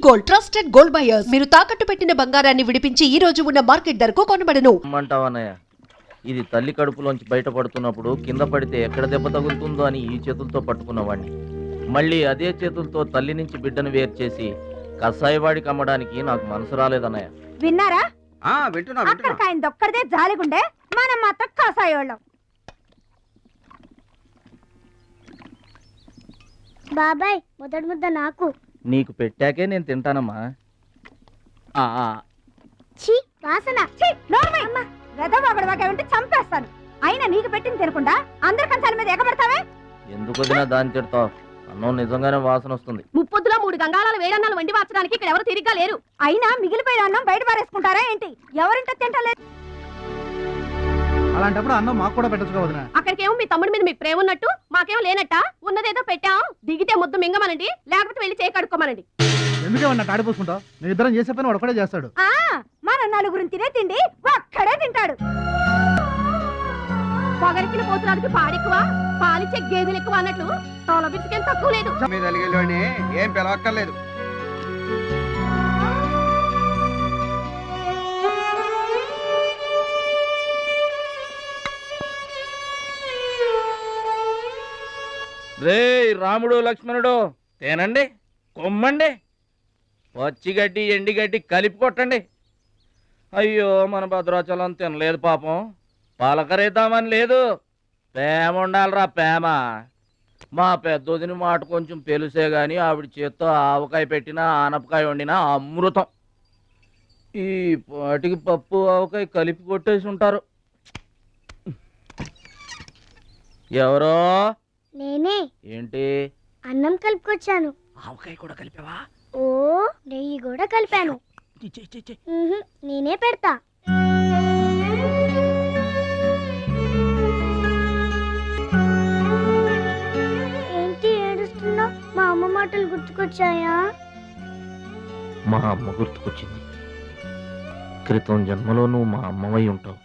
Gold trusted gold buyers మీరు తాకట్టు పెట్టిన బంగారాన్ని విడిపించి ఈ రోజు ఉన్న మార్కెట్ ధరకు కొనబడను. ఇది తల్లి కడుపులోంచి బయటపడుతున్నప్పుడు కింద పడితే ఎక్కడ దెబ్బ తగులుతుందో అని ఈ చేతులతో పట్టుకున్నవాడిని. మళ్ళీ అదే చేతులతో తల్లి నుంచి బిడ్డను వేరు చేసి కసాయివాడికి అమ్మడానికి నాకు మనసు రాలేదన్నయ్య. విన్నారా? వింటున్నా. అక్కడికి ఆయన దొక్కడిదే జాలిగుండే, మనం మాత్రం కసాయోళ్ళం. బాబాయ్ మొదటి ముద్ద నాకు. నీకు పెట్టాకే నేను తింటానమ్మా. ఛీ వాసన. ఛీ, నోర్మై. వెదవాగడవాగే ఉంటే చంపేస్తాను. అయినా నీకు పెట్టింది తినకుండా అందరి కంచాల మీద ఎగబడతావే. ఎందుకు వదినా దాన్ని తిడతావు? అన్నం నిజంగానే వాసన వస్తుంది. ముప్పొద్దులో 3 గంగాళాల వేడన్నాలు వండి మార్చడానికి ఇక్కడ ఎవరు తిరిగ్గా లేరు. అయినా మిగిలిపోయిన అన్నం బయట పారేసుకుంటారా ఏంటి? ఎవరింట తింటలేదు. అలాంటప్పుడు అన్నం మాకు కూడా పెట్టచ్చు వదినా. అక్కడికేమో మీ తమ్ముడి మీద మీకు ప్రేమ ఉన్నట్టు మాకేమో లేనట్ట. ఉన్నదేదో పెట్టాం, దిగితే ముద్దు మింగమనండి, లేకపోతే వెళ్ళి చేయి కడుక్కోమనండి. ఎందుకేమన్నా తాడిపోసుకుంటావు? నేను ఇద్దరం చేసే పని ఒక్కడే చేస్తాడు. మన నలుగురిని తినే తిండి ఒక్కడే తింటాడు. పొగరికిన పోతురాలకి పాడెక్కువ, పాలిచ్చే గేదెలు ఎక్కువ అన్నట్లు తోల బిస్కేం తక్కువ లేదు. ఏం పిలవక్కర్లేదు. రే రాముడు లక్ష్మణుడు తేనండి, కొమ్మండి, పచ్చిగడ్డి ఎండిగడ్డి కలిపి కొట్టండి. అయ్యో మన భద్రాచలం తినలేదు పాపం. పలకరేద్దామని లేదు, ప్రేమ ఉండాలిరా ప్రేమ. మా పెద్దోదిని మాట కొంచెం పెలుసే గాని ఆవిడ చేత్తో ఆవకాయ పెట్టినా ఆనపకాయ వండినా అమృతం. ఈ పాటికి పప్పు ఆవకాయ కలిపి కొట్టేసి ఉంటారు. ఎవరో నేనే. ఏంటి? అన్నం కలుపుకొచ్చాను. ఆవకాయ కూడా కలిపావా? ఓ నెయ్యి కూడా కలిపాను. నేనే పెడతా. ఏంటి ఏడుస్తున్నావు? మా అమ్మ మాటలు గుర్తుకొచ్చాయా? మా అమ్మ గుర్తుకొచ్చింది. క్రితం జన్మలో నువ్వు మా అమ్మవై ఉంటావు.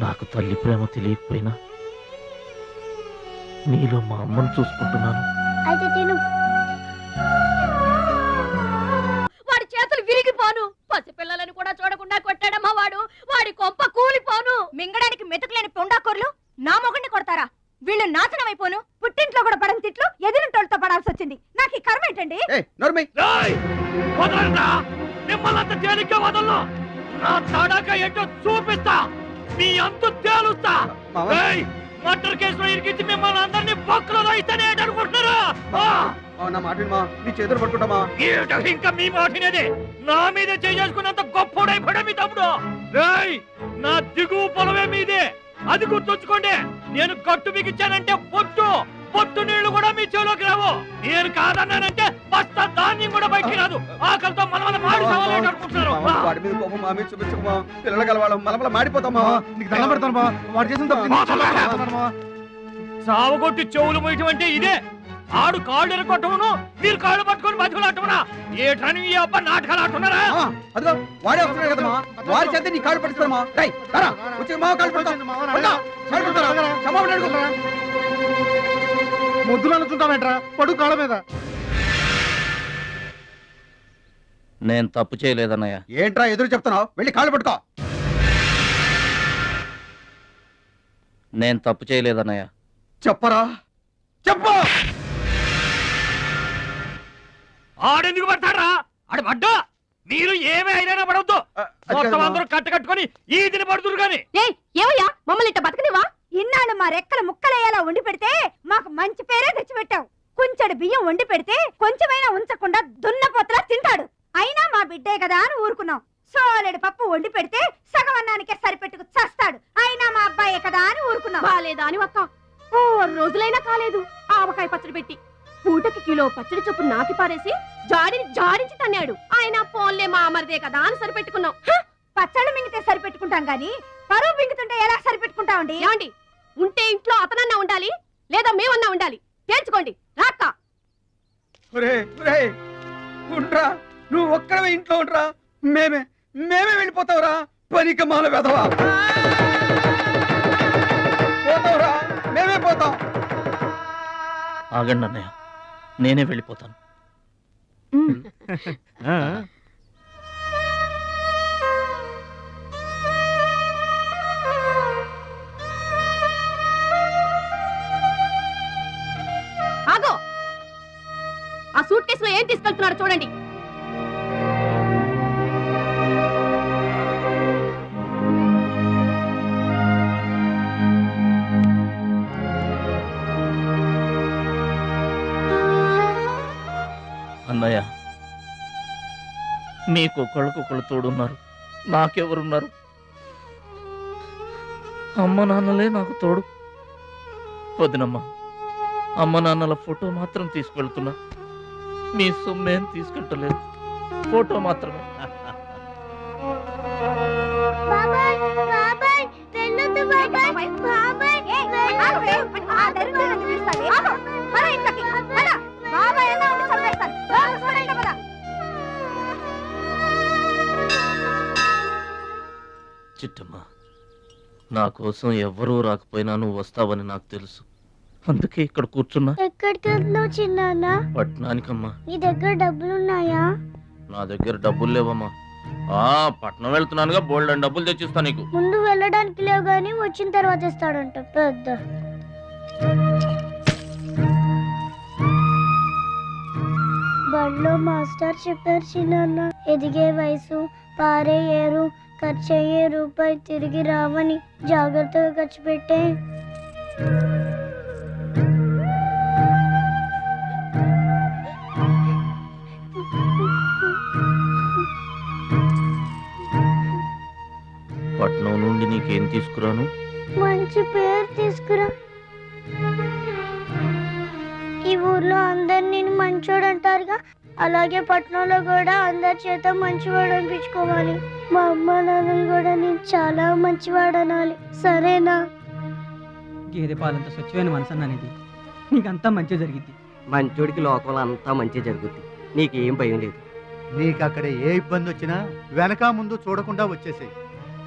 నాకు తల్లి ప్రేమ తెలియకపోయినా నీలో మా అమ్మను చూసుకుంటున్నాను. అయితే తిను. వాడి చేతులు విరిగిపోను. పసిపిల్లలను కూడా చూడకుండా కొట్టాడమ్మా వాడు. వాడి కొంప కూలిపోను. మింగడానికి మెతుకులేని పొండాకూరలు నా మొగుడిని కొడతారా? వీళ్ళు నాశనం అయిపోను. పుట్టింట్లో కూడా పడని తిట్లు ఎదిరింటోళ్ళతో పడాల్సి వచ్చింది. నాకు ఈ కర్మ ఏంటండి? చూపిస్తా, మీ అంతు తేలుస్తా. మర్డర్ కేసులో ఇరికించి మిమ్మల్ని అందరినీ పక్కలో రాయిస్తానే అనుకుంటున్నారా? ఇంకా మీ మాటినేది నా మీద చేసుకున్నంత గొప్పోడైపోయా మీ తమ్ముడు. నా దిగువ పొలమే మీదే, అది గుర్తుంచుకోండి. నేను గట్టు బిగించానంటే పొట్టు నీళ్లు కూడా మీ చెవులోకి రావు. నేను కాదన్నానంటే బస్తా ధాన్యం కూడా బయటికి రాదు. ఆకలితో మనమల మాడి సవాలేట అనుకుంటున్నారు. వాడి మీద కోపం మా మీద చూపించకమా. పిల్లల కలవాళ్ళం మనమల మాడిపోతామా. నీకు దండం పెడతాను బా. వాడు చేసిన తప్పు సావగొట్టి చెవులు పోయటం అంటే ఇదే. ఆడు కాళ్ళు ఎరగొట్టమును, మీరు కాళ్ళు పట్టుకొని బతుకులాటమునా? ఏటని ఈ అబ్బ నాటకాలు ఆడుతున్నారా? అదిగో వాడే వస్తున్నాడు కదమ్మా. వాడి చేత నీ కాళ్ళు పట్టుతామా. ముద్దులు అనుకుంటామేట్రా పడు కాళ్ళ మీద. నేను తప్పు చేయలేదన్నయ్య. ఏంట్రా ఎదురు చెప్తున్నావు? వెళ్ళి కాళ్ళు పట్టుకో. నేను తప్పు చేయలేదన్నయ్య. చెప్పరా, చెప్పు. ఆడెందుకు పడతారా? ఆడ పడ్డా మీరు ఏమే అయినా పడవద్దు. మొత్తం అందరూ కట్టుకొని ఈ దిన పడుతురు గాని. ఏమయ్యా మమ్మల్ని ఇట్ట బతకనివా? ఇన్నాళ్ళు మా రెక్కల ముక్కలయ్యేలా వండి పెడితే మాకు మంచి పేరే తెచ్చిపెట్టావు. కొంచెడు బియ్యం వండి పెడితే కొంచెమైనా ఉంచకుండా దున్నపోతలా తింటాడు. అయినా మా బిడ్డే కదా అని ఊరుకున్నాం. సోలెడు పప్పు వండి పెడితే సగం అన్నానికే సరిపెట్టుకు చస్తాడు. అయినా మా అబ్బాయే కదా అని ఊరుకున్నాం. బాలేదా అని ఒక్క 4 రోజులైనా కాలేదు ఆవకాయ పచ్చడి పెట్టి. పూటకి కిలో పచ్చడి చొప్పు నాకి పారేసి జాడించి తన్నాడు. ఆయన పోన్లే మా అమర్దే కదా అని సరిపెట్టుకున్నాం. పచ్చళ్ళు మింగితే సరిపెట్టుకుంటాం గాని పరువు మింగుతుంటే ఎలా సరిపెట్టుకుంటామండి? ఏమండి, ఉంటే ఇంట్లో అతనన్నా ఉండాలి, లేదా మేమన్నా ఉండాలి. తేల్చుకోండి. రాక్క నువ్వు ఒక్కడవే ఇంట్లో ఉండరా. మేమే వెళ్ళిపోతావురా. పనికి మాల వెదవా. పోతావురా, మేమే పోతాం. ఆగండి అన్నయ్య, నేనే వెళ్ళిపోతాను. ఆగో, ఆ సూట్ కేసులో ఏం తీసుకెళ్తున్నారో చూడండి. అన్నయ్య, మీకు ఒకళ్ళకొకళ్ళు తోడున్నారు, నాకెవరున్నారు? అమ్మ నాన్నలే నాకు తోడు. వదినమ్మ, అమ్మ నాన్నల ఫోటో మాత్రం తీసుకెళ్తున్నా, మీ సొమ్మేం తీసుకెళ్ళలేదు, ఫోటో మాత్రమే. బాబాయ్ బాబాయ్ వెళ్ళొద్దు బాబాయ్ బాబాయ్ చిట్టమ్మ, నా కోసం ఎవ్వరూ రాకపోయినా నువ్వు వస్తావని నాకు తెలుసు, అందుకే ఇక్కడ కూర్చున్నా. ఎక్కడికి వెళ్తున్నావు చిన్నాన్న? పట్నానికమ్మా. నీ దగ్గర డబ్బులున్నాయా? నా దగ్గర డబ్బులు లేవమ్మా. పట్నం వెళ్తున్నానుగా, బోల్డ్ అని డబ్బులు తెచ్చిస్తా నీకు. ముందు వెళ్ళడానికి లేవు గాని వచ్చిన తర్వాత ఇస్తాడంట పెద్ద. బడిలో మాస్టర్ చెప్పారు చిన్నాన్న, ఎదిగే వయసు, పారే ఏరు, ఖర్చయ్యే రూపాయి తిరిగి రావని, జాగ్రత్తగా ఖర్చు పెట్టే. పట్నం నుండి నీకేం తీసుకురాను? మంచి పేరు తీసుకురా. ఈ ఊర్లో అందరు నేను మంచోడు అంటారుగా, అలాగే పట్నంలో కూడా అందరి చేత మంచివాడు అనిపించుకోవాలి. మా అమ్మ నాన్నలు కూడా నేను చాలా మంచివాడు అనాలి, సరేనా? గేదె పాలంత స్వచ్ఛమైన మనసు అనేది నీకంతా మంచి జరిగింది. మంచోడికి లోకంలో అంతా మంచి జరుగుద్ది, నీకేం భయం లేదు. నీకు అక్కడ ఏ ఇబ్బంది వచ్చినా వెనక ముందు చూడకుండా వచ్చేసేయ్.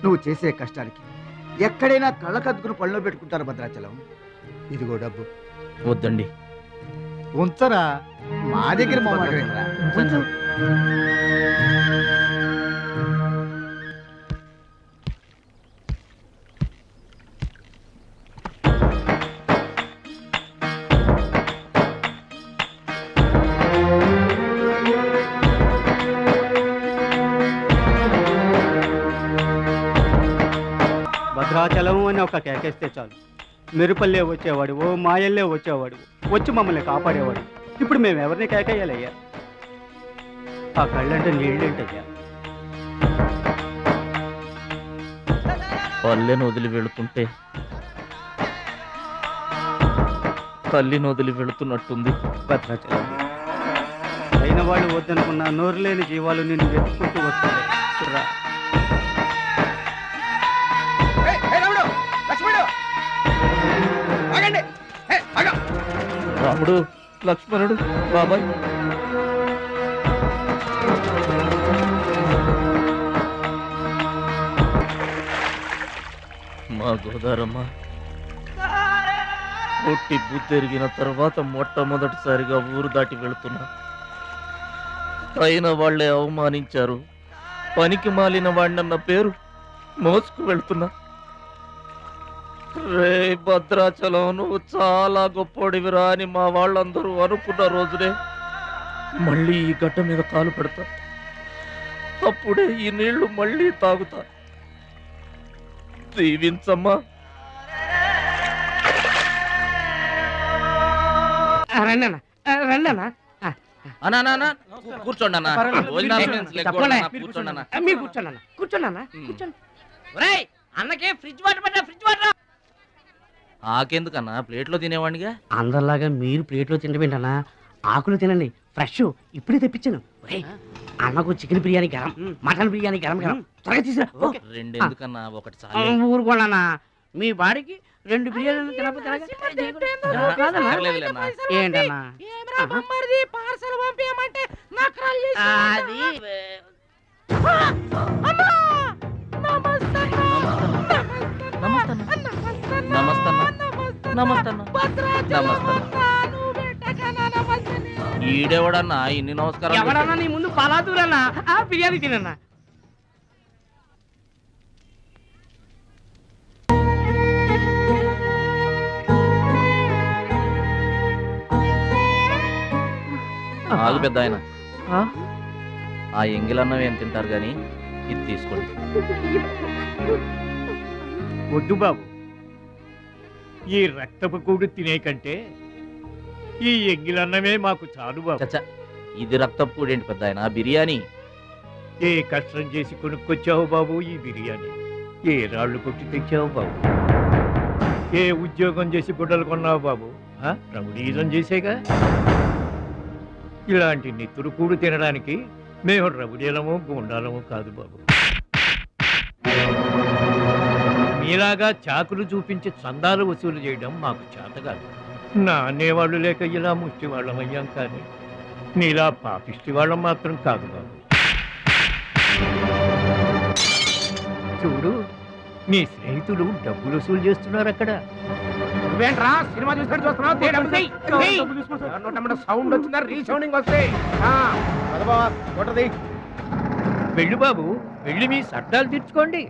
నువ్వు చేసే కష్టానికి ఎక్కడైనా కళ్ళకద్దుకుని పళ్ళలో పెట్టుకుంటారు భద్రాచలం. ఇదిగో డబ్బు. వద్దండి. ఉంచరా, మా దగ్గర కొంచెం భద్రాచలం అని ఒక కేకేస్తే చాలు, మెరుపల్లే వచ్చేవాడు, ఓ మాయల్లే వచ్చేవాడు, వచ్చి మమ్మల్ని కాపాడేవాడు. ఇప్పుడు మేము ఎవరిని కేకేయాలయ్యా? ఆ కళ్ళంటే నీళ్ళేంటయ్యా? పల్లెను వదిలి వెళుతుంటే తల్లిని వదిలి వెళుతున్నట్టుంది. భద్రాచలం అయిన వాళ్ళు వద్దనుకున్న నోరు లేని జీవాలు నిన్ను వెతుక్కుంటూ వస్తాయి. రా. రాముడు, లక్ష్మణుడు, బాబాయ్. మా గోదారమ్మ పుట్టి బుద్ధెరిగిన తర్వాత మొట్టమొదటిసారిగా ఊరు దాటి వెళుతున్నా. అయిన వాళ్లే అవమానించారు, పనికి మాలిన వాడినన్న పేరు మోసుకు వెళ్తున్నా. రే భద్రాచలం, నువ్వు చాలా గొప్పోడివిరా అని మా వాళ్ళందరూ అనుకున్న రోజునే మళ్ళీ ఈ గడ్డ మీద కాలు పెడతా. అప్పుడే ఈ నీళ్లు మళ్ళీ తాగుతా. దీవించమ్మా. కూర్చోండి అన్న. అన్నకే ఫ్రిడ్జ్ వాటర్ పడ్డా, ఫ్రిడ్జ్ వాటర్. ఆకెందుకన్నా, ప్లేట్లో తినేవాడిగా. అందరిలాగా మీరు ప్లేట్లో తినబెట్టనా, ఆకులు తినండి, ఫ్రెష్ ఇప్పుడే తెప్పించాను. అన్నకు చికెన్ బిర్యానీ గరం, మటన్ బిర్యానీ గరం గరం, త్వరగా తీసుకురా. రెండెందుకన్నా, ఒకటి చాలు. ఊరుకోండి, మీ బాడీకి 2 బిర్యానీలు తినకపోతే ఏంటన్నా అది ఈడెవడన్నా ఇన్ని నమస్కారం ఎవడన్నా నీ ముందు పలాదూరన్నా ఆ బిర్యానీ తినన్నా. ఆగు పెద్ద ఆయన, ఆ ఎంగిలన్నం ఏం తింటారు గాని ఇది తీసుకోండి. వద్దు బాబు, ఈ రక్తపు కూడు తినే కంటే ఈ ఎంగిలన్నమే మాకు చాలు బాబు. చచ్చా, ఇది రక్తపు కూడేంటి పెద్ద ఆయన, బిర్యానీ. ఏ కష్టం చేసి కొనుక్కొచ్చావు బాబు ఈ బిర్యానీ? ఏ రాళ్ళు కొట్టి తెచ్చావు బాబు? ఏ ఉద్యోగం చేసి గుడ్డలు కొన్నావు బాబు? రౌడీజం చేసేగా. ఇలాంటి నెత్తురు కూడు తినడానికి మేము రౌడీలము గూండాలము కాదు బాబు. మీలాగా చాకులు చూపించి చందాలు వసూలు చేయడం మాకు చేత కాదు. నా అనేవాళ్ళు లేక ఇలా ముష్టి వాళ్ళం అయ్యాం, కానీ నీలా పాపిష్టి వాళ్ళం మాత్రం కాదు బాబు. చూడు, నీ స్నేహితులు డబ్బులు వసూలు చేస్తున్నారు అక్కడ. నువ్వేంట్రా సినిమా చూసినట్టు చూస్తున్నావు? సౌండ్ వచ్చిందా? రీసౌండింగ్ వస్తే వెళ్ళు బాబు, వెళ్ళి మీ సర్దాలు తీర్చుకోండి.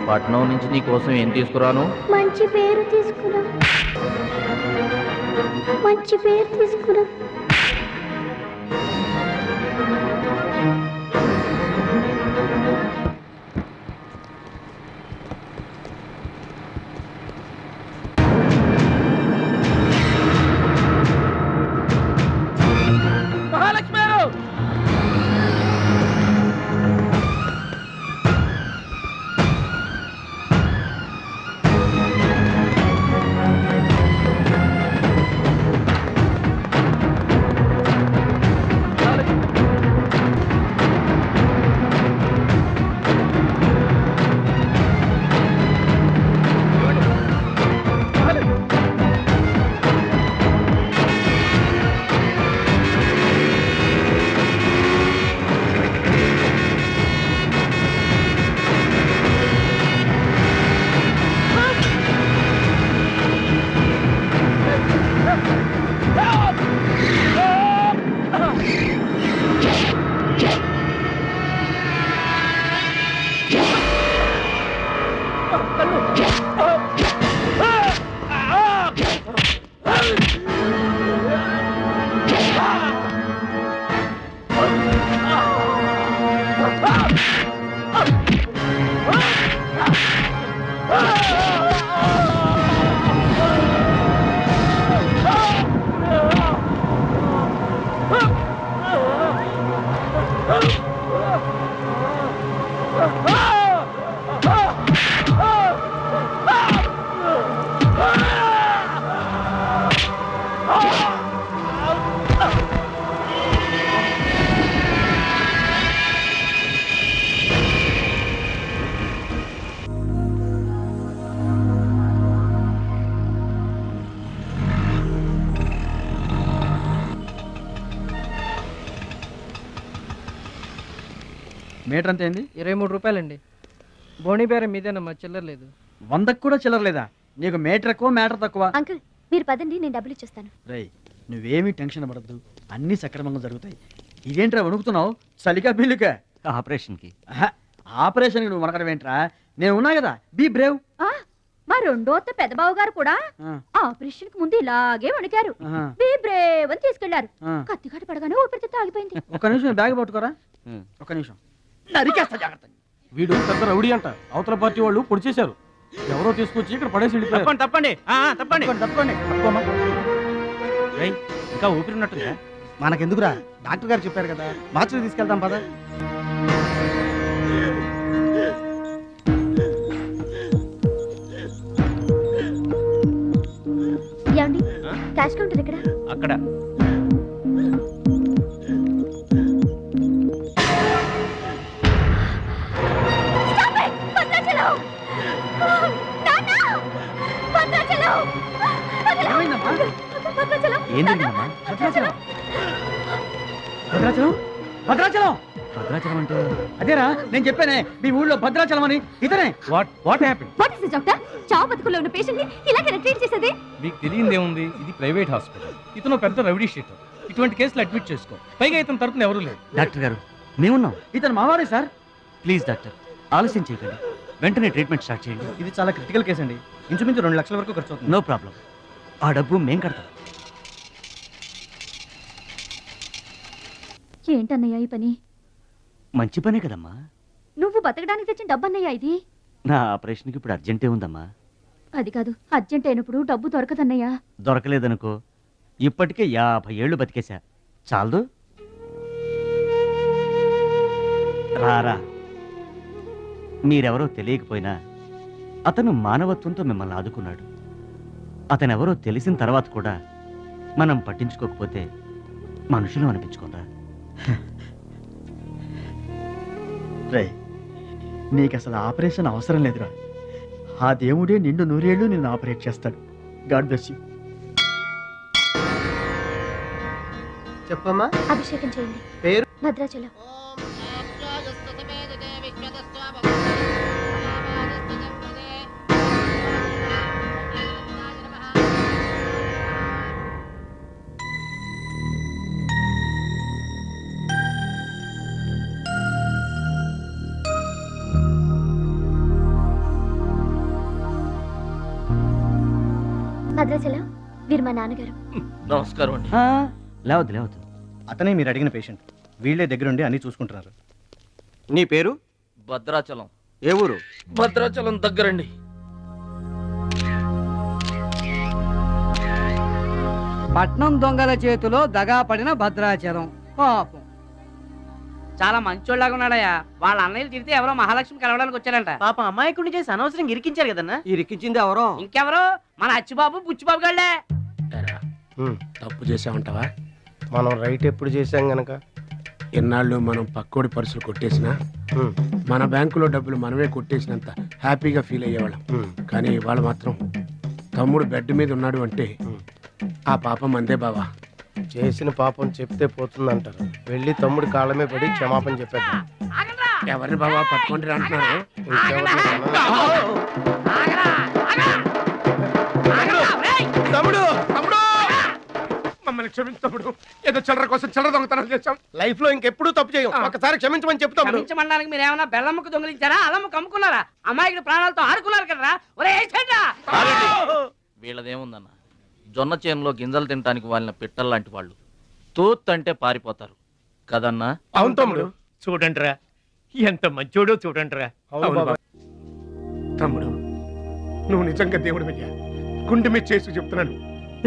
పట్నం నుంచి నీ కోసం ఏం తీసుకురాను? మంచి పేరు తీసుకురా, మంచి పేరు తీసుకురా. మహాలక్ష్మి మీటర్ అంత ఏంది? 23 రూపాయలండి. బోణి బేరం మీదేనమ్మా, చిల్లర లేదు. 100కి కూడా చిల్లర లేదా? నీకు మీటర్ ఎక్కువ మ్యాటర్ తక్కువ. అంకుల్ మీరు పదండి, నేను డబ్బులు ఇచ్చేస్తాను. రై, నువ్వేమీ టెన్షన్ పడద్దు, అన్నీ సక్రమంగా జరుగుతాయి. ఇదేంట్రా వణుకుతున్నావు? చలికా బిల్లుకా? ఆపరేషన్కి. ఆపరేషన్కి నువ్వు వనకడం ఏంట్రా? నేను ఉన్నా కదా, బీ బ్రేవ్. మా రెండో అత్త పెద్దబావు గారు కూడా ఆపరేషన్ కి ముందు ఇలాగే వణికారు. బీ బ్రేవ్ అని తీసుకెళ్లారు. కత్తిగాట పడగానే ఊపిరితిత్తు ఆగిపోయింది. ఒక్క నిమిషం బ్యాగ్ పట్టుకోరా, ఒక్క నిమిషం. నరికేస్తా జాగ్రత్త. వీడు పెద్ద రౌడీ అంట, అవతల పార్టీ వాళ్ళు పొడి చేశారు. ఎవరో తీసుకొచ్చి ఇక్కడ పడేసి వెళ్ళిపోయారు. తప్పండి తప్పండి తప్పండి. ఇంకా ఊపిరి ఉన్నట్టుగా. మనకెందుకురా, డాక్టర్ గారు చెప్పారు కదా, మార్చి తీసుకెళ్తాం పద. ఏమండి, క్యాష్ కౌంటర్ ఎక్కడ? అక్కడ. ఏం జరిగిందమ్మా? భద్రాచలం భద్రాచలం భద్రాచలం భద్రాచలం అంటే అదేరా నేను చెప్పానే మీ ఊళ్ళో భద్రాచలం అని. ఇతనే. What happen? What is this doctor? చావు బతుకుల్లో ఉన్న పేషెంట్ ని ఇలాగే ట్రీట్ చేసేది? మీకు తెలియదేముంది, ఇది ప్రైవేట్ హాస్పిటల్. ఇతను పెద్ద రౌడీ షీటర్. ఇటువంటి కేసులు అడ్మిట్ చేసుకో. పైగా ఇతని తరపున ఎవరూ లేరు. డాక్టర్ గారు మేమున్నాం. ఇతను మావాడే సార్. ప్లీజ్ డాక్టర్ ఆలస్యం చేయకండి, వెంటనే ట్రీట్మెంట్ స్టార్ట్ చేయండి. ఇది చాలా క్రిటికల్ కేసు అండి. ఇంచుమించు 2 లక్షల వరకు ఖర్చు అవుతుంది. నో ప్రాబ్లం, ఆ డబ్బు మేం కడతాం. ఏంటన్నయ్య ఈ పని? మంచి పనే కదమ్మా. నువ్వు బతకడానికి తెచ్చిన డబ్బన్నయ్య ఇది. నా ఆపరేషన్కి ఇప్పుడు అర్జెంటే ఉందమ్మా. అది కాదు, అర్జెంట్ అయినప్పుడు డబ్బు దొరకదన్నయ్య. దొరకలేదనుకో, ఇప్పటికే 50 ఏళ్ళు బతికేశా, చాలదు. రారా, మీరెవరో తెలియకపోయినా అతను మానవత్వంతో మిమ్మల్ని ఆదుకున్నాడు. అతనెవరో తెలిసిన తర్వాత కూడా మనం పట్టించుకోకపోతే మనుషులు అనిపించుకోరా. రే, నీకు అసలు ఆపరేషన్ అవసరం లేదురా. ఆ దేవుడే నిండు 100 ఏళ్ళు నిన్ను ఆపరేట్ చేస్తాడు. God bless you. చెప్పమ్మా. అభిషేకం చేయండి. పేరు? భద్రాచలం. భద్రాచలం, వీరు మా నాన్నగారు. నమస్కారం అండి. లేవద్దు లేవద్దు. అతనే మీరు అడిగిన పేషెంట్. వీళ్ళే దగ్గరుండి అన్ని చూసుకుంటున్నారు. నీ పేరు? భద్రాచలం. ఏ ఊరు? భద్రాచలం దగ్గరండి. పట్నం దొంగల చేతిలో దగా పడిన భద్రాచలం పాపం. చాలా మంచోళ్ళగా ఉన్నాడయ్యా. వాళ్ళ అన్నయ్యలు తిరిగితే ఎవరో మహాలక్ష్మి కలవడానికి వచ్చారంట. పాపం అమాయకుడిని చేసి అనవసరం ఇరికించారు కదన్నా. ఇరికించింది ఎవరో? ఇంకెవరు? మన అచ్చిబాబు బుచ్చిబాబు గళ్ళే. తప్పు చేసామంటావా? మనం రైట్ ఎప్పుడు చేసాం గనక ఎన్నాళ్ళు మనం పక్కోడి పర్సులు కొట్టేసినా మన బ్యాంకులో డబ్బులు మనమే కొట్టేసినంత హ్యాపీగా ఫీల్ అయ్యేవాళ్ళం. కానీ ఇవాళ మాత్రం తమ్ముడు బెడ్ మీద ఉన్నాడు అంటే ఆ పాపం అందే బావా. చేసిన పాపం చెప్తే పోతుందంటారు. వెళ్ళి తమ్ముడి కాళ్ళమే పడి క్షమాపణ చెప్పేద్దాం. ఎవరిని బావా పట్టుకుంటారు అంటున్నారు? తమ్ముడు మమ్మల్ని క్షమించు తమ్ముడు. ఏదో చిల్లర కోసం చిల్లర దొంగతనం చేశాం. లైఫ్ లో ఇంకెప్పుడు తప్పు చేయం. ఒకసారి క్షమించమని చెప్తాం. క్షమించమనడానికి మీరు ఏమన్నా బెల్లమ్మకు దొంగిలించారా, అల్లమ్మకు అమ్ముకున్నారా? అమ్మాయికి ప్రాణాలతో ఆడుకున్నారు కదరా. ఒరే వీళ్ళదేముందన్న, జొన్న చేనులో గింజలు తినడానికి వాళ్ళని పిట్టల్లాంటి వాళ్ళు. తూత్ అంటే పారిపోతారు కదన్నా. అవును తమ్ముడు. చూడండిరా ఎంత మంచోడో చూడండిరా. తమ్ముడు నువ్వు నిజంగా దేవుడి మీద గుండె మీద చేసి చెప్తున్నాను.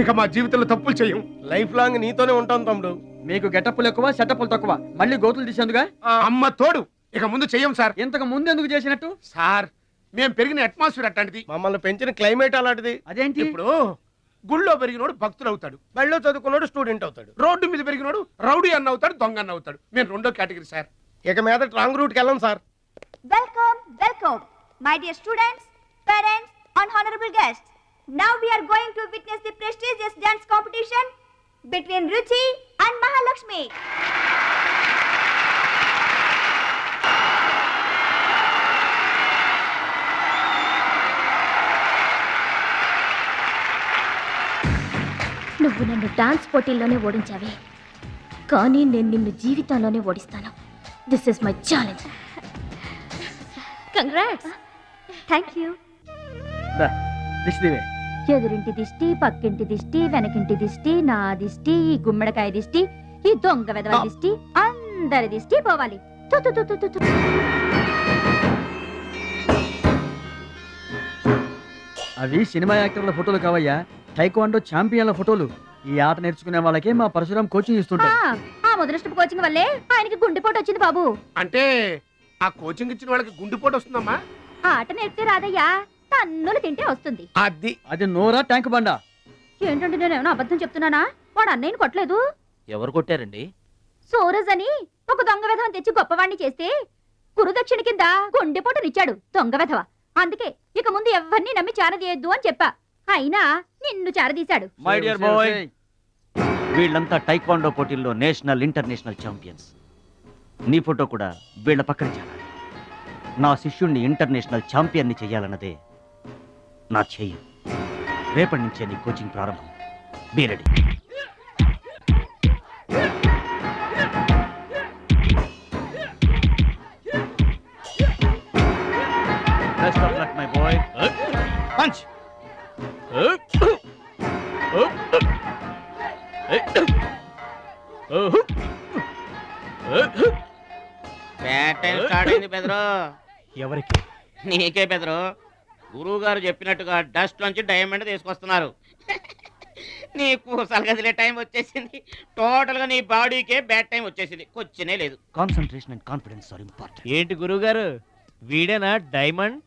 ఇక మా జీవితంలో తప్పులు చేయం. లైఫ్ లాంగ్ నీతోనే ఉంటాం తమ్ముడు. మీకు గెటప్పులు ఎక్కువ, సెటప్పులు తక్కువ. మళ్ళీ గోతులు తీసేందుగా అమ్మ తోడు. ఇక ముందు చెయ్యం సార్. ఇంతకు ముందు ఎందుకు చేసినట్టు? సార్ మేము పెరిగిన అట్మాస్ఫియర్ అట్లాంటిది. మమ్మల్ని పెంచిన క్లైమేట్ అలాంటిది. అదేంటి? ఇప్పుడు గుళ్ళో పెరిగినోడు భక్తుడు అవుతాడు, బళ్ళో చదువుకున్నాడు స్టూడెంట్ అవుతాడు, రోడ్డు మీద పెరిగినోడు రౌడీ అన్న అవుతాడు, దొంగ అన్న అవుతాడు. మేము 2వ కేటగిరీ సార్. ఇక మీద రాంగ్ రూట్కి వెళ్ళం sir. Welcome, welcome, my dear students, parents, and honorable guests. Now we are going to witness the prestigious dance competition between Ruchi and Mahalakshmi. నువ్వు నన్ను డాన్స్ పోటీల్లోనే ఓడించావే, కానీ నేను నిన్ను జీవితంలోనే ఓడిస్తాను. This is my challenge. Congrats. Thank you. ఎదురింటి దిష్టి, పక్కింటి దిష్టి, వెనకింటి దిష్టి, నా దిష్టి, ఈ గుమ్మడికాయ దిష్టి, ఈ దొంగ వెధవ దిష్టి, అందరి దిష్టి పోవాలి. తు, తు, తు, తు, తు. అవి సినిమా యాక్టర్ల ఫోటోలు కావయ్యా, టైక్వాండో ఛాంపియన్ల ఫోటోలు. ఈ ఆట నేర్చుకునే వాళ్ళకే మా పరశురాం కోచింగ్ ఇస్తుంటారు. ఆ మొదలష్టపు కోచింగ్ వల్లే ఆయనకి గుండెపోటు వచ్చింది బాబు. అంటే ఆ కోచింగ్ ఇచ్చిన వాళ్ళకి గుండెపోటు వస్తుందమ్మా? ఆట నేర్పితే రాదయ్యా, తన్నులు తింటే వస్తుంది. అది నోరా ట్యాంక్ బండా? ఏంటంటే నేనేమన్నా అబద్ధం చెప్తున్నానా? వాడు అన్నయ్యని కొట్టలేదు. ఎవరు కొట్టారండి? సూరజ్ అని ఒక దొంగ వెధవం తెచ్చి గొప్పవాణ్ణి చేస్తే కురుదక్షిణ కింద గుండెపోటునిచ్చాడు దొంగ వెధవ. అందుకే ఇక ముందు ఎవరిని నమ్మి చారదీయద్దు అని చెప్పా. అయినా నిన్ను చారదీశాడు. మై డియర్ బాయ్, వీళ్ళంతా టైక్వాండో పోటీల్లో నేషనల్ ఇంటర్నేషనల్ ఛాంపియన్స్. నీ ఫోటో కూడా వీళ్ళ పక్కన చేరాలి. నా శిష్యుణ్ణి ఇంటర్నేషనల్ ఛాంపియన్ని చెయ్యాలన్నదే నా చెయ్యి. రేపటి నుంచే నీ కోచింగ్ ప్రారంభం. Be ready. Best of luck my boy. Punch. Bad time start అయింది బెదరు. ఎవరికి? నీకే బెదరు. గురువు గారు చెప్పినట్టుగా డస్ట్ నుంచి డైమండ్ తీసుకొస్తున్నారు. నీ పూసలు కదిలే టైం వచ్చేసింది. టోటల్ గా నీ బాడీకే బ్యాడ్ టైం వచ్చేసింది. కొచ్చినే లేదు. Concentration and confidence are important. ఏంటి గురువు గారు, వీడేనా డైమండ్?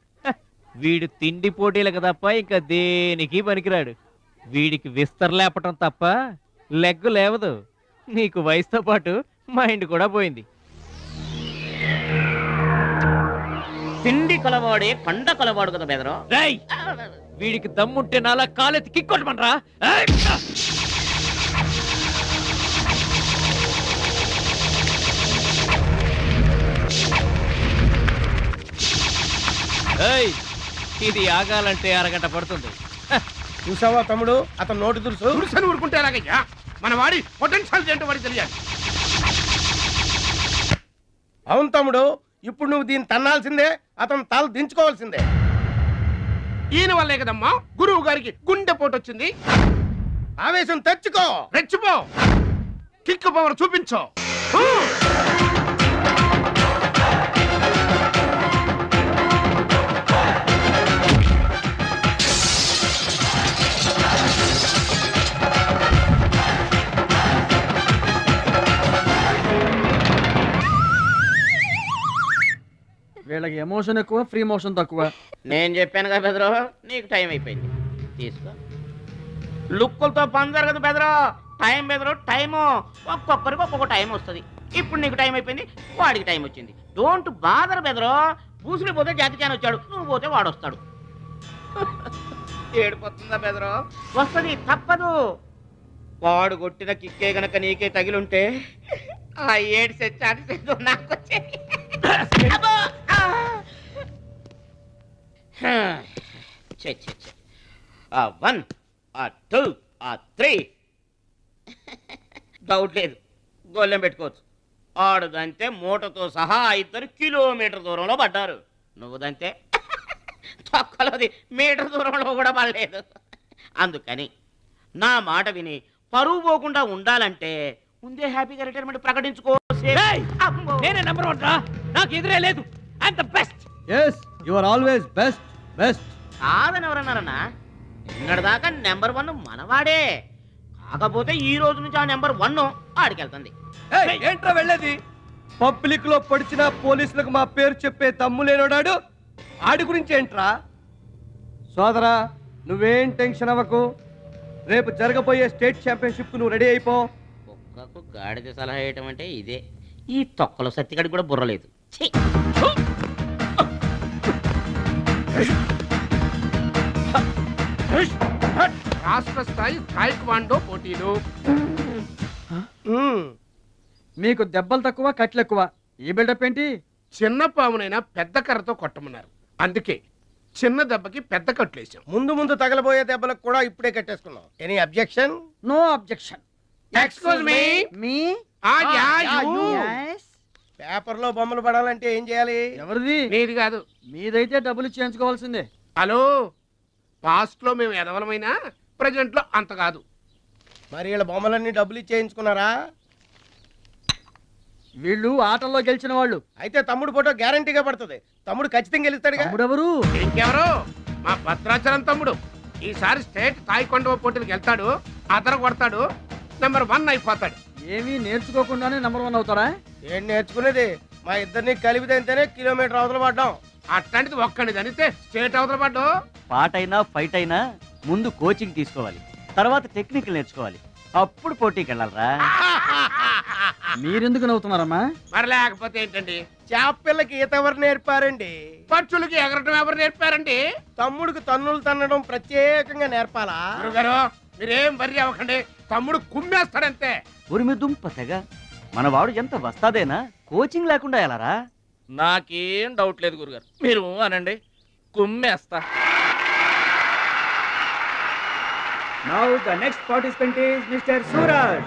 వీడు తిండి పోటీలకు తప్ప ఇంకా దేనికి పనికిరాడు. వీడికి విస్తరలేపటం తప్ప లెగ్గు లేవదు. నీకు వయసుతో పాటు మైండ్ కూడా పోయింది. తిండి కలవాడే కండ కలవాడు కదా బెదరు. వీడికి దమ్ముంటే నాలా కాలెత్తి కిక్కొట్టమనరా. ఇది ఆగాలంటే అరగంట పడుతుంది. చూసావా తమ్ముడు, అతను నోటి దురుసు. దురుసని ఊరుకుంటే ఎలాగయ్యా? మన వాడి పొటెన్షియల్ ఏంటో వాడికి తెలియాలి. అవును తమ్ముడు, ఇప్పుడు నువ్వు దీన్ని తన్నాల్సిందే, అతను తల దించుకోవాల్సిందే. ఈయన వల్లే కదమ్మా గురువు గారికి గుండెపోటు వచ్చింది. ఆవేశం తెచ్చుకో, రెచ్చిపో, కిక్ పవర్ చూపించో. వీళ్ళకి ఎమోషన్ ఎక్కువ, ఫ్రీ మోషన్ తక్కువ. నేను చెప్పాను కదా బెదరు, నీకు టైం అయిపోయింది. తీసుకో. లుక్కులతో పని జరగదు బెదరు. టైం బెదరు, టైము. ఒక్కొక్కరికి ఒక్కొక్క టైం వస్తుంది. ఇప్పుడు నీకు టైం అయిపోయింది, వాడికి టైం వచ్చింది. డోంట్ బాదర్ బెదరు. పూసులు పోతే జాతి చాన్ వచ్చాడు, నువ్వు పోతే వాడు వస్తాడు. ఏడిపోతుందా బెదరు? వస్తుంది, తప్పదు. వాడు కొట్టిన కిక్కే గనక నీకే తగిలుంటే ఆ ఏడిసే చాటి నాకు వచ్చేది. ఆ 1 ఆ 2 ఆ 3 డౌట్ లేదు, గోళ్ళెం పెట్టుకోవచ్చు. ఆడుదంతే మూటతో సహా 2 కిలోమీటర్ దూరంలో పడ్డారు. నువ్వుదంతే తొక్కలోది మీటర్ దూరంలో కూడా పడలేదు. అందుకని నా మాట విని పరువు పోకుండా ఉండాలంటే ముందే హ్యాపీగా రిటైర్మెంట్ ప్రకటించుకో. నేనే నెంబర్ 1 రా, నాకు ఎదురే లేదు. I'm the best. yes you are always best. కాదని ఎవరన్నారన్నా? నిన్నటిదాకా నెంబర్ 1 మనవాడే. కాకపోతే ఈ రోజు నుంచి ఆ నెంబర్ 1 ఆడికెళ్తుంది. ఏంట్రా వెళ్ళేది? పబ్లిక్ లో పొడిచిన పోలీసులకు మా పేరు చెప్పే తమ్ము లేనోడాడు. ఆడి గురించి ఏంట్రా? సోదరా, నువ్వేం టెన్షన్ అవ్వకు. రేపు జరగబోయే స్టేట్ ఛాంపియన్షిప్ నువ్వు రెడీ అయిపో. కుక్కకు గాడిద సలహా వేయటం అంటే ఇదే. ఈ తొక్కలో సత్తిగడికి కూడా బుర్రలేదు. రాష్ట్ర స్థాయి తాయిక్వాండో పోటీలు. మీకు దెబ్బలు తక్కువ, కట్లు ఎక్కువ. ఈ బిల్డప్ ఏంటి? చిన్న పామునైనా పెద్ద కర్రతో కొట్టమన్నారు, అందుకే చిన్న దెబ్బకి పెద్ద కట్లేసాం. ముందు ముందు తగలబోయే దెబ్బలకు కూడా ఇప్పుడే కట్టేసుకున్నాం. Any objection? No objection. Excuse me. మీ పేపర్ లో బొమ్మలు పడాలంటే ఏం చేయాలి? ఎవరిది? నీది కాదు. మీదైతే డబ్బులు చేయించుకోవాల్సిందే. హలో, పాస్ట్ లో మేము ఎదవలమైనా ప్రజెంట్ లో అంత కాదు. మరి వీళ్ళ బొమ్మలన్నీ డబ్బులు ఇచ్చేయించుకున్నారా? వీళ్ళు ఆటల్లో గెలిచిన వాళ్ళు. అయితే తమ్ముడు ఫోటో గ్యారంటీగా పడుతుంది. తమ్ముడు ఖచ్చితంగా గెలుస్తాడుగా. తమ్ముడెవరు? ఇంకెవరు? మా భద్రాచలం తమ్ముడు. ఈసారి స్టేట్ తాయికొండ పోటీలకు వెళ్తాడు, అదర కొడతాడు, నెంబర్ 1 అయిపోతాడు. ఏమీ నేర్చుకోకుండానే నెంబర్ 1 అవుతారా? ఏం నేర్చుకునేది? మా ఇద్దరిని కలిపితేనే కిలోమీటర్ అవతల పడ్డాం. అట్లాంటిది ఒక్కడిది అనితే స్టేట్ అవతల పడ్డావు. పాటైనా ఫైట్ అయినా ముందు కోచింగ్ తీసుకోవాలి, తర్వాత టెక్నిక్ నేర్చుకోవాలి, అప్పుడు పోటీకి వెళ్ళాలరా. మీరెందుకు నవ్వుతున్నారమ్మా? మరి లేకపోతే ఏంటండి? చేపపిల్లకి ఈత ఎవరు నేర్పారండి? పక్షులకి ఎగరటం ఎవరు నేర్పారండి? తమ్ముడికి తన్నులు తన్నడం ప్రత్యేకంగా నేర్పాలా? గురుగారు, మీరేం వర్రీ అవ్వకండి. తమ్ముడు కుమ్మేస్తాడంతే. ఉరిమి దుంప తెగ మనవాడు ఎంత వస్తాదేనా? కోచింగ్ లేకుండా ఎలారా? నాకేం డౌట్ లేదు గురుగారు, మీరు అనండి, కుమ్మేస్తా. Now the next participant is Mr. Suraj.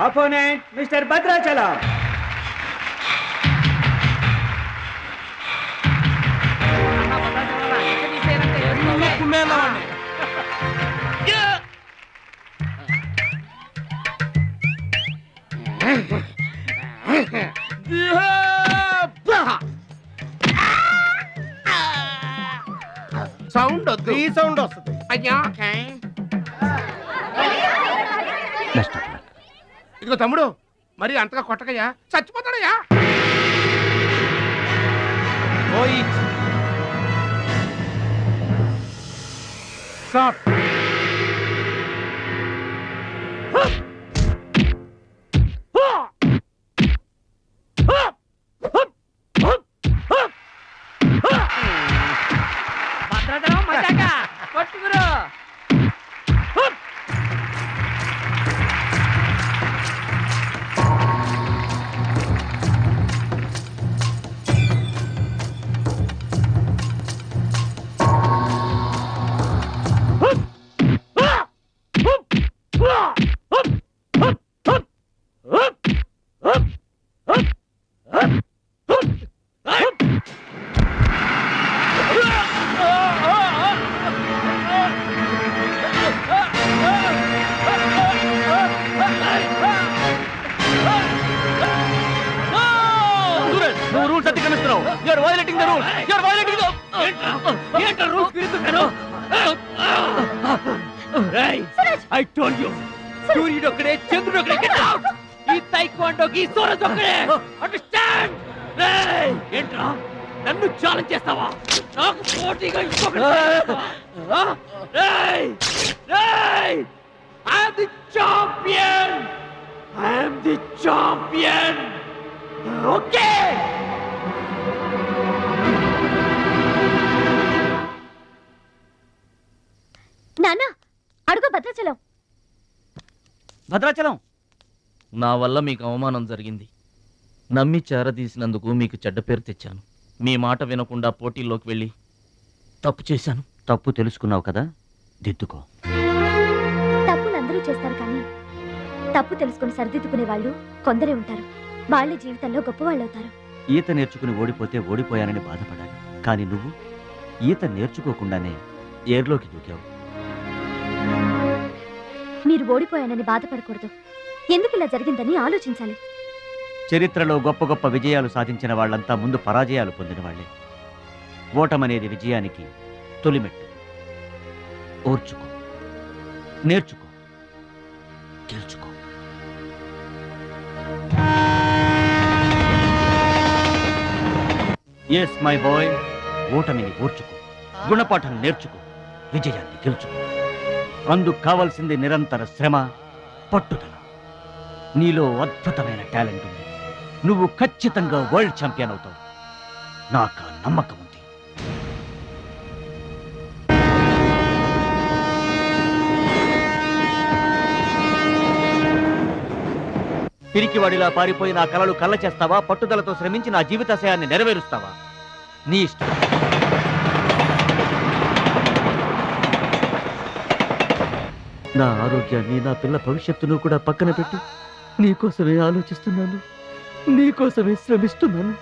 Opponent Mr. Bhadrachalam. Sound వద్దు, ఈ సౌండ్ వస్తుంది. అయ్యా ఇదిగో తమ్ముడు, మరి అంతగా కొట్టకయ్యా, చచ్చిపోతాడయ్యా. స్టాప్. I told you, సూర్యుడు ఒక్కడే, చంద్రుడు ఒక్కడే. Get out! ఈ తైక్వాండోకి సూరజ్ ఒక్కడే. Understand? ఏంట్రా నన్ను ఛాలెంజ్ చేస్తావా? నాకు పోటీగా ఇంకొకటి. I am the champion. I am the champion. Okay. నాన్న అడుగు భద్రాచలం. భద్రాచలం, నా వల్ల మీకు అవమానం జరిగింది. నమ్మి చేరదీసినందుకు మీకు చెడ్డ పేరు తెచ్చాను. మీ మాట వినకుండా పోటీల్లోకి వెళ్ళి తప్పు చేశాను. తప్పు తెలుసుకున్నావు కదా, దిద్దుకో. తప్పులు అందరూ చేస్తారు, కానీ తప్పు తెలుసుకుని సరిదిద్దుకునే వాళ్ళు కొందరే ఉంటారు. వాళ్ళ జీవితంలో గొప్పవాళ్ళు అవుతారు. ఈత నేర్చుకుని ఓడిపోతే ఓడిపోయానని బాధపడాలి, కానీ నువ్వు ఈత నేర్చుకోకుండానే ఏర్లోకి దూకావు. మీరు ఓడిపోయానని బాధపడకూడదు. ఎందుకు ఇలా జరిగిందని ఆలోచించాలి. చరిత్రలో గొప్ప గొప్ప విజయాలు సాధించిన వాళ్ళంతా ముందు పరాజయాలు పొందిన వాళ్లే. ఓటమనేది విజయానికి తొలిమెట్టు. ఓర్చుకో, నేర్చుకో, గెలుచుకో. ఎస్ మై బాయ్, ఓటమిని ఓర్చుకో, గుణపాఠం నేర్చుకో, విజయాన్ని గెలుచుకో. అందుకు కావాల్సింది నిరంతర శ్రమ, పట్టుదల. నీలో అద్భుతమైన టాలెంట్ ఉంది. నువ్వు ఖచ్చితంగా వరల్డ్ ఛాంపియన్ అవుతావు. నాకు ఆ నమ్మకం ఉంది. పిరికివాడిలా పారిపోయి నా కలలు కళ్ళ చేస్తావా? పట్టుదలతో శ్రమించి నా జీవితాశయాన్ని నెరవేరుస్తావా? నీ ఇష్టం. నా ఆరోగ్యాన్ని, నా పిల్ల భవిష్యత్తును కూడా పక్కన పెట్టి నీకోసమే ఆలోచిస్తున్నాను, నీకోసమే శ్రమిస్తున్నాను.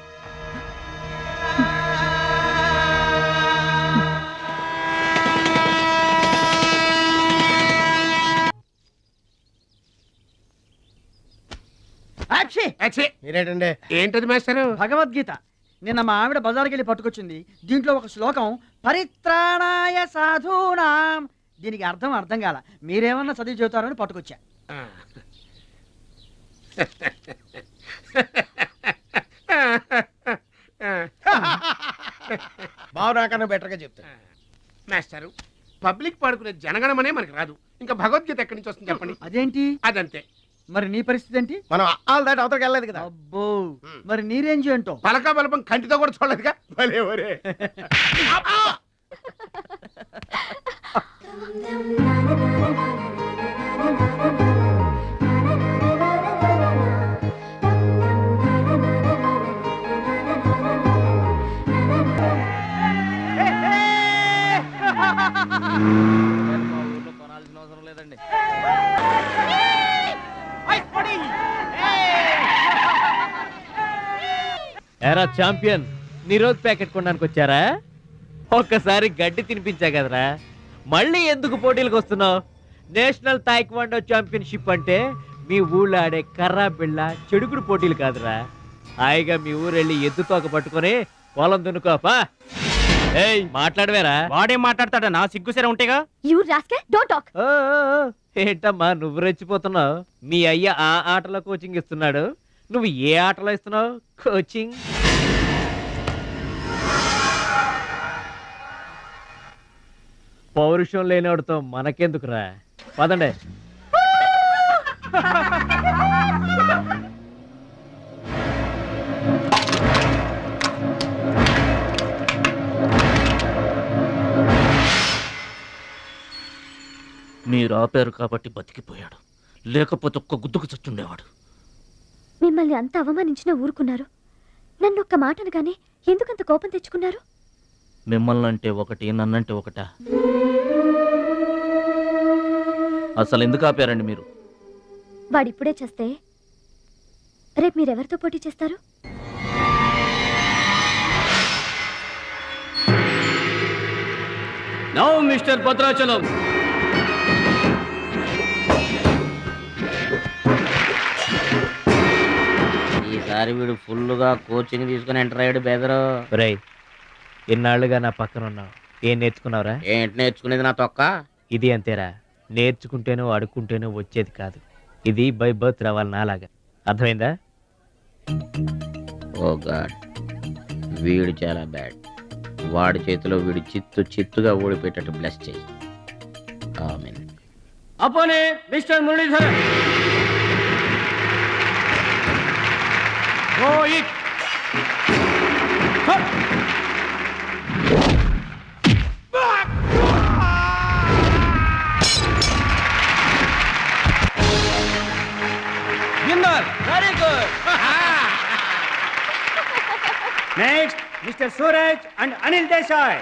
మీరేంటండి? ఏంటది మాస్టర్? భగవద్గీత. నిన్న మా ఆవిడ బజార్కి వెళ్ళి పట్టుకొచ్చింది. దీంట్లో ఒక శ్లోకం, పరిత్రాణాయ సాధూనాం. దీనికి అర్థం కాల. మీరేమన్నా చదివి చెబుతారని పట్టుకొచ్చా. బాగున్నాకన్నా బెటర్గా చెప్తా. మాస్టారు, పబ్లిక్ పాడుకునే జనగణమనే మనకి రాదు, ఇంకా భగవద్గీత ఎక్కడి నుంచి వస్తుంది చెప్పండి. అదేంటి? అదంతే. మరి నీ పరిస్థితి ఏంటి? మనం ఆల్ దాటి అవతలకి వెళ్ళలేదు కదా. అబ్బో, మరి నీ రేంజ్ ఏంటో? పలకా బలపం కంటితో కూడా చూడలేదుగా. భలే ఒరే. మా ఊర్లో కొనాల్సిన అవసరం లేదండి. ఎరా ఛాంపియన్, నీ రోజు ప్యాకెట్ కొనడానికి వచ్చారా? ఒక్కసారి గడ్డి తినిపించా కదరా, మళ్ళీ ఎందుకు పోటీలకు వస్తున్నావు? నేషనల్ తాయిక్వాండో ఛాంపియన్షిప్ అంటే మీ ఊళ్ళో ఆడే కర్రా బిళ్ళ చెడుగుడు పోటీలు కాదురా. హాయిగా మీ ఊరెళ్ళి ఎద్దు తోక పట్టుకొని పొలం దున్నుకోపా. ఏయ్ మాట్లాడవేరా? వాడేం మాట్లాడతాడా? నా సిగ్గుసరే ఉంటేగా. You rascal, don't talk. ఏంటమ్మా నువ్వు రెచ్చిపోతున్నావు? మీ అయ్య ఆ ఆటలో కోచింగ్ ఇస్తున్నాడు, నువ్వు ఏ ఆటలో ఇస్తున్నావు కోచింగ్? పౌరుషం లేనివాడితో మనకెందుకురా, పదండి. మీరు ఆపారు కాబట్టి బతికిపోయాడు, లేకపోతే ఒక్క గుద్దుకు చచ్చుండేవాడు. మిమ్మల్ని అంత అవమానించినా ఊరుకున్నారు. నన్ను ఒక్క మాట అనగానే ఎందుకంత కోపం తెచ్చుకున్నారు? మిమ్మల్ని అంటే ఒకటి, నన్నంటే ఒకటా? అసలు ఎందుకు ఆపారండి మీరు? వాడిప్పుడే చేస్తే రేపు మీరెవరితో పోటీ చేస్తారు? నౌ మిస్టర్ భద్రాచలం, ఈసారి వీడు ఫుల్గా కోచింగ్ తీసుకుని ఎంటర్ అయ్యాడు బెదరు. రేయ్ ఎన్నాళ్ళుగా నా పక్కన ఉన్నావు, ఏం నేర్చుకున్నావురా? ఏంటి నేర్చుకునేది నా తొక్క? ఇది అంతేరా, నేర్చుకుంటేనో అడుక్కుంటేనో వచ్చేది కాదు. ఇది బై బర్త్ రావాలి నాలాగా, అర్థమైందా? ఓ గాడ్, వీడు చాలా బ్యాడ్. వాడి చేతిలో వీడు చిత్తుగా ఓడిపోయేటట్టు బ్లెస్ చేయి. ఆమేన్. అపోనే mister Muralidhar. Very good. Next mister Suraj and Anil Desai.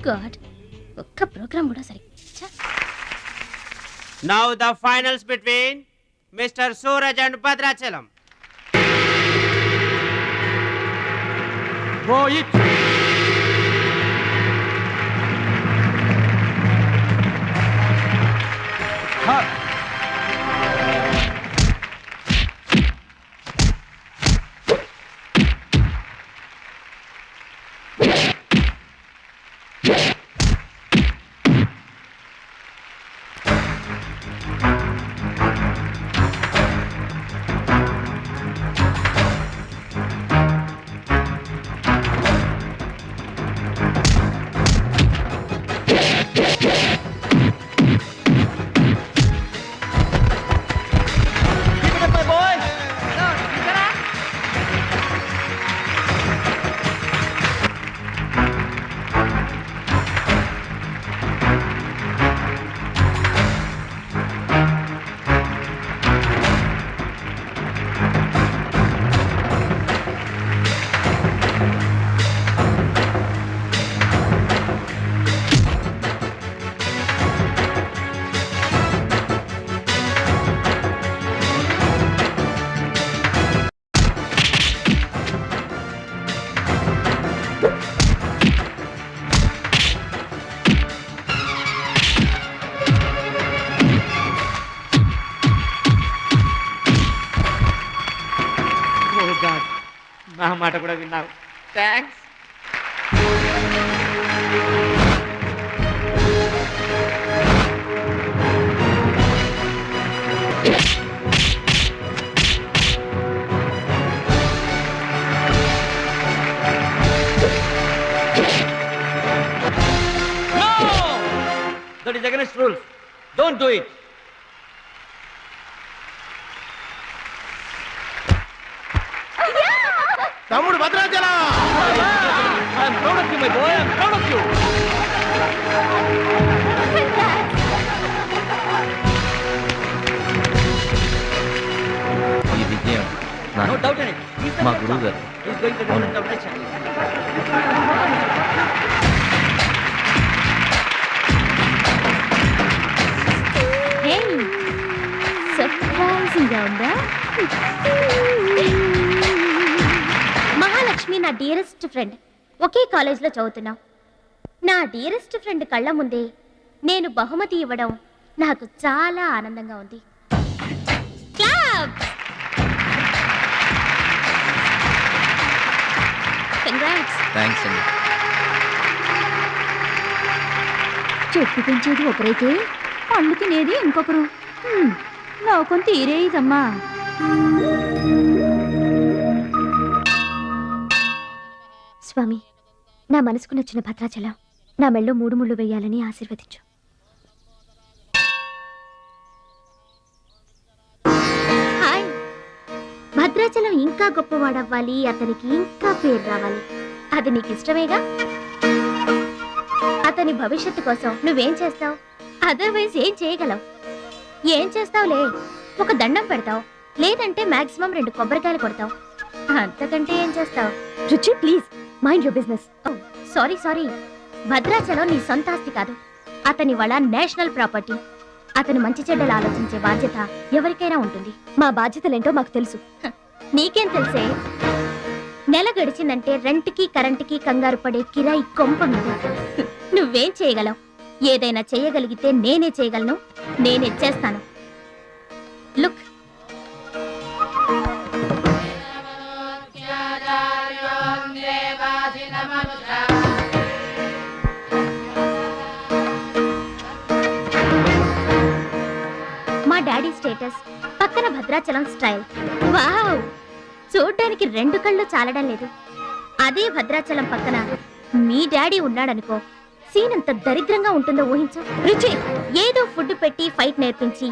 God, ఒక్క ప్రోగ్రామ్ కూడా సరిగ్గా. Now the finals between Mr. Suraj and Bhadrachalam. Rohit. నా మాట కూడా విన్నావు. Thanks. That is against rules. Don't do it. తమ్ముడు Bhadrachalam. I'm proud of you, my boy. I'm proud of you. ఈ విజయం No doubt in it. He's the మా next గురువు one. గారు. He's going to do అవును. the domination. సర్ప్రైజింగ్ గా ఉందా? మహాలక్ష్మి నా డియరెస్ట్ ఫ్రెండ్. ఒకే కాలేజ్లో చదువుతున్నాం. నా డియరెస్ట్ ఫ్రెండ్ కళ్ళ ముందే నేను బహుమతి ఇవ్వడం నాకు చాలా ఆనందంగా ఉంది. కంగ్రాట్స్. థ్యాంక్స్ అండి. చెట్టు పెంచేది ఒకరైతే పండు తినేది ఇంకొకరు. లోకం తీరేదమ్మా. స్వామి, నా మనసుకు నచ్చిన భద్రాచలం నా మెళ్ళో 3 ముళ్ళు వేయాలని ఆశీర్వదించు. హాయ్. భద్రాచలం ఇంకా గొప్పవాడవ్వాలి, అతనికి ఇంకా పేరు రావాలి. అది నీకు ఇష్టమేగా? అతని భవిష్యత్తు కోసం నువ్వేం చేస్తావు? అదర్వైజ్ ఏం చేయగలవు? ఏం చేస్తావులే, ఒక దండం పెడతావు, లేదంటే మాక్సిమం 2 కొబ్బరికాయలు కొడతావు. అంతకంటే ఏం చేస్తావు? రుచి, please mind your business. Sorry, Bhadrachalam నీ సొంత ఆస్తి కాదు, అతని వాళ్ళ నేషనల్ ప్రాపర్టీ. అతను మంచి చెడ్డలు ఆలోచించే బాధ్యత ఎవరికైనా ఉంటుంది. మా బాధ్యతలేంటో మాకు తెలుసు. నీకేం తెలుసే? నెల గడిచిందంటే రెంట్కి కరెంటుకి కంగారు పడే కిరాయి కొంప మీద. నువ్వేం చేయగలవు? ఏదైనా చేయగలిగితే నేనే చేయగలను, నేనే చేస్తాను. లుక్, మా డాడీ స్టేటస్, పక్కన భద్రాచలం స్టైల్. వావ్, చూడ్డానికి 2 కళ్ళు చాలడం లేదు. అదే భద్రాచలం పక్కన మీ డాడీ ఉన్నాడనుకో, సీన్ ఎంత దరిద్రంగా ఉంటుందో ఊహించు. రుచి, ఏదో ఫుడ్ పెట్టి ఫైట్ నేర్పించి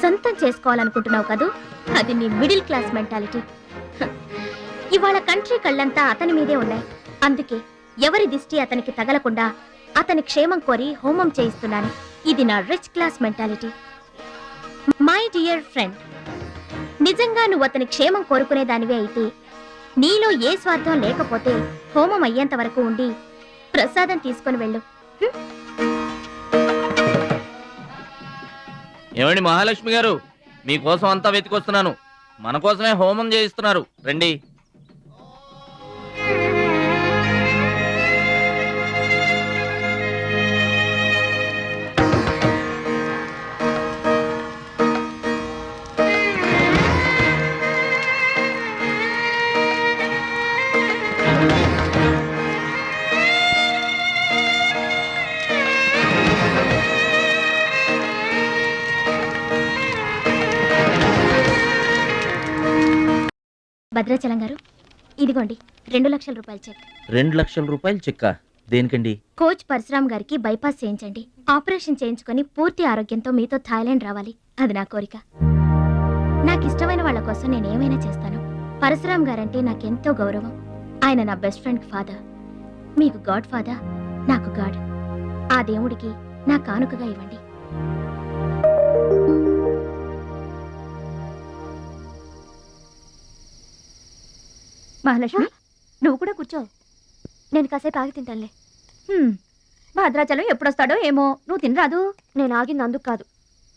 సొంతం చేసుకోవాలనుకుంటున్నావు కదూ, అది నీ మిడిల్ క్లాస్ మెంటాలిటీ. ఇవాళ కంట్రీ కళ్ళంతా అతని మీదే ఉన్నాయి. అందుకే ఎవరి దిష్టి అతనికి తగలకుండా అతని క్షేమం కోరి హోమం చేయిస్తున్నాను. ఇది నా rich class mentality. My dear friend, నిజంగా నువ్వు అతని క్షేమం కోరుకునే దానివే అయితే, నీలో ఏ స్వార్థం లేకపోతే హోమం అయ్యేంత వరకు ఉండి ప్రసాదం తీసుకొని వెళ్ళు. ఏమండి మహాలక్ష్మి గారు, మీకోసం అంతా వెతికొస్తున్నాను. మన కోసమే హోమం చేయిస్తున్నారు, రండి. భద్రాచలం గారు, ఇదిగోండి 2 లక్షల రూపాయల చెక్. 2 లక్షల రూపాయలు చెక్కా? దేనికండి? కోచ్ పరశురామ్ గారికి బైపాస్ చేయించండి. ఆపరేషన్ చేయించుకొని పూర్తి ఆరోగ్యంతో మీతో థాయిలాండ్ రావాలి. అది నా కోరిక. నాకు ఇష్టమైన వాళ్ళ కోసం నేను ఏమైనా చేస్తాను. పరశురామ్ గారంటే నాకెంతో గౌరవం. ఆయన నా బెస్ట్ ఫ్రెండ్ ఫాదర్. మీకు గాడ్ ఫాదర్, నాకు గాడ్. ఆ దేవుడికి నా కానుకగా ఇవ్వండి. మహాలక్ష్మి, నువ్వు కూడా కూర్చో. నేను కాసేపు ఆగి తింటానులే. భద్రాచలం ఎప్పుడొస్తాడో ఏమో, నువ్వు తినరాదు. నేను ఆగింది అందుకు కాదు,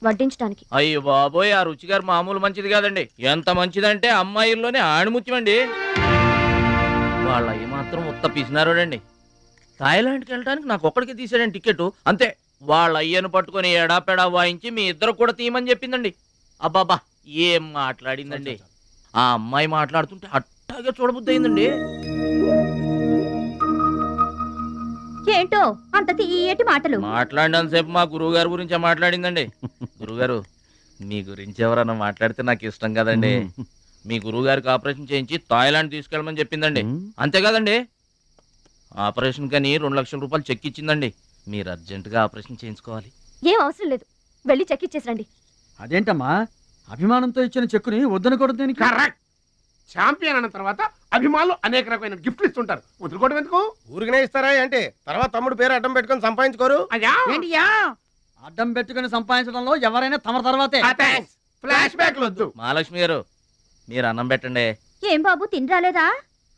వడ్డించడానికి. అయ్యో బాబోయ్, ఆ రుచి గారు మామూలు మంచిది కాదండి. ఎంత మంచిదంటే అమ్మాయిల్లోనే ఆణిముత్యమండి. వాళ్ళ మాత్రం ఉత్త పిసినారోడండి. థాయిలాండ్కి వెళ్ళడానికి నాకు ఒక్కడికి తీసాడండి టికెట్, అంతే. వాళ్ళ అయ్యను పట్టుకొని ఎడాపెడా వాయించి మీ ఇద్దరు కూడా తీయమని చెప్పిందండి. అబ్బాబా, ఏం మాట్లాడిందండి. ఆ అమ్మాయి మాట్లాడుతుంటే అట్టాగే చూడబుద్ధి అయిందండి. ఏంటో అంత తీయటి మాటలు మాట్లాడినంతసేపు మా గురువు గారి గురించే మాట్లాడిందండి. గురుగారు, మీ గురించి ఎవరన్నా మాట్లాడితే నాకు ఇష్టం కదండి. మీ గురువు గారికి ఆపరేషన్ చేయించి థాయిలాండ్ తీసుకెళ్ళమని చెప్పిందండి. అంతే కదండి? ఆపరేషన్ కని 2 లక్షల రూపాయలు చెక్ ఇచ్చిందండి. మీరు అర్జెంటుగా ఆపరేషన్ చేయించుకోవాలి. ఏం అవసరం లేదు, వెళ్ళి చెక్ ఇచ్చేసండి. అదేంటమ్మా, అభిమానంతో ఇచ్చిన చెక్కుని వద్దనుకోవడం దేనికి? కరెక్ట్. ఛాంపియన్ అన్న తర్వాత అభిమానులు అనేక రకమైన గిఫ్ట్లు ఇస్తుంటారు, వదులుకోవడం ఎందుకు? ఊరికనే ఇస్తారా అంటే తర్వాత తమ్ముడు పేరు అడ్డం పెట్టుకొని సంపాదించుకోరు. ఏంటియా అడ్డం పెట్టుకుని సంపాదించడంలో ఎవరైనా తమ తర్వాతే. ఫ్లాష్ బ్యాక్ వద్దు. మహాలక్ష్మి గారు మీరు అన్నం పెట్టండి. ఏం బాబు తినరాలేదా?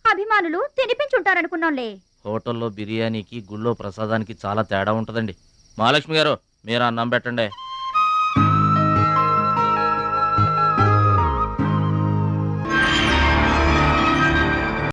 అభిమానులు తినిపించుంటారనుకున్నాంలే. హోటల్లో బిర్యానీకి గుళ్ళో ప్రసాదానికి చాలా తేడా ఉంటుందండి. మహాలక్ష్మి గారు మీరు అన్నం పెట్టండి.